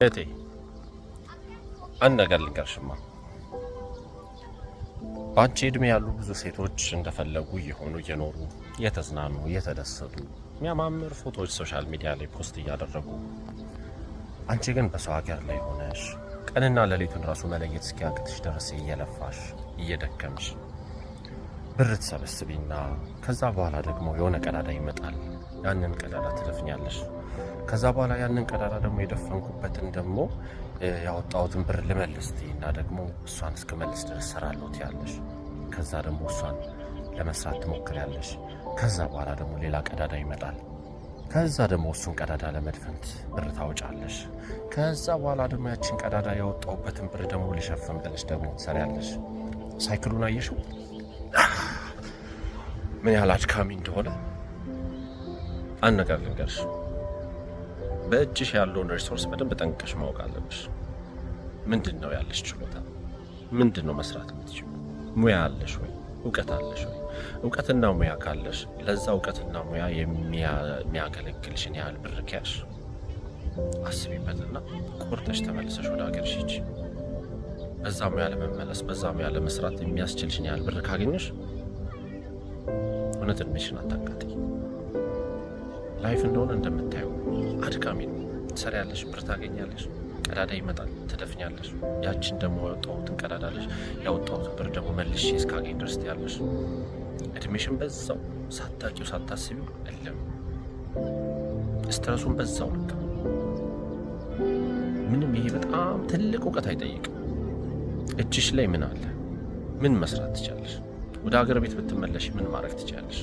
እቴ አንድ ነገር ልንገርሽማ፣ በአንቺ እድሜ ያሉ ብዙ ሴቶች እንደፈለጉ እየሆኑ እየኖሩ እየተዝናኑ እየተደሰቱ የሚያማምር ፎቶዎች ሶሻል ሚዲያ ላይ ፖስት እያደረጉ፣ አንቺ ግን በሰው ሀገር ላይ ሆነሽ ቀንና ሌሊቱን ራሱ መለየት እስኪያቅትሽ ድረስ እየለፋሽ እየደከምሽ ብር ትሰበስቢና ከዛ በኋላ ደግሞ የሆነ ቀዳዳ ይመጣል። ያንን ቀዳዳ ትደፍኛለሽ። ከዛ በኋላ ያንን ቀዳዳ ደግሞ የደፈንኩበትን ደግሞ ያወጣሁትን ብር ልመልስ እና ደግሞ እሷን እስክመልስ ድረስ ሰራለሁ ትያለሽ። ከዛ ደግሞ እሷን ለመስራት ትሞክሪያለሽ። ከዛ በኋላ ደግሞ ሌላ ቀዳዳ ይመጣል። ከዛ ደግሞ እሱን ቀዳዳ ለመድፈን ብር ታወጫለሽ። ከዛ በኋላ ደግሞ ያችን ቀዳዳ ያወጣሁበትን ብር ደግሞ ልሸፍን ብለሽ ደግሞ ትሰሪያለሽ። ሳይክሉን አየሽው ምን ያህል አድካሚ እንደሆነ? አንድ ነገር ልንገርሽ፣ በእጅሽ ያለውን ሪሶርስ በደንብ ጠንቅቀሽ ማወቅ አለብሽ። ምንድን ነው ያለሽ ችሎታ? ምንድን ነው መስራት የምትችይው? ሙያ አለሽ ወይ? እውቀት አለሽ ወይ? እውቀትና ሙያ ካለሽ ለዛ እውቀትና ሙያ የሚያገለግልሽን ያህል ብር ከያሽ አስቢበትና ቁርጠሽ ተመልሰሽ ወደ ሀገርሽ ሂጂ። በዛ ሙያ ለመመለስ በዛ ሙያ ለመስራት የሚያስችልሽን ያህል ብር ካገኘሽ እውነት እድሜሽን አታቃጥይ። ላይፍ እንደሆነ እንደምታየው አድካሚ ነው። ትሰሪያለሽ፣ ብር ታገኛለሽ፣ ቀዳዳ ይመጣል፣ ትደፍኛለሽ። ያችን ደግሞ ያወጣሁትን ቀዳዳለሽ ያወጣሁትን ብር ደግሞ መልሼ እስካገኝ ድረስ ያለሽ እድሜሽን በዛው ሳታቂው ሳታስቢው እልም ስትረሱን በዛው ልክ ምንም። ይሄ በጣም ትልቅ እውቀት አይጠይቅም። እጅሽ ላይ ምን አለ? ምን መስራት ትችላለሽ? ወደ ሀገር ቤት ብትመለሽ ምን ማድረግ ትችላለሽ?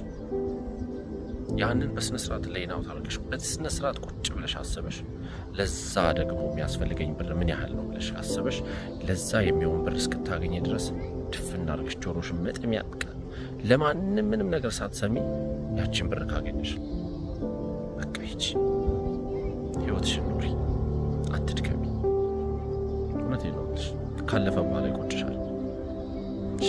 ያንን በስነ ስርዓት ላይ ነው ታርገሽ በስነ ስርዓት ቁጭ ብለሽ አስበሽ፣ ለዛ ደግሞ የሚያስፈልገኝ ብር ምን ያህል ነው ብለሽ አስበሽ፣ ለዛ የሚሆን ብር እስክታገኝ ድረስ ድፍና አድርገሽ ጆሮሽን መጥሚያ ለማንም ምንም ነገር ሳትሰሚ ያችን ብር ካገኘሽ በቃ ሂጂ፣ ህይወትሽን ኑሪ፣ አትድከሚ። እውነቴን ነው። ካለፈ በኋላ ይቆጭሻል። እሺ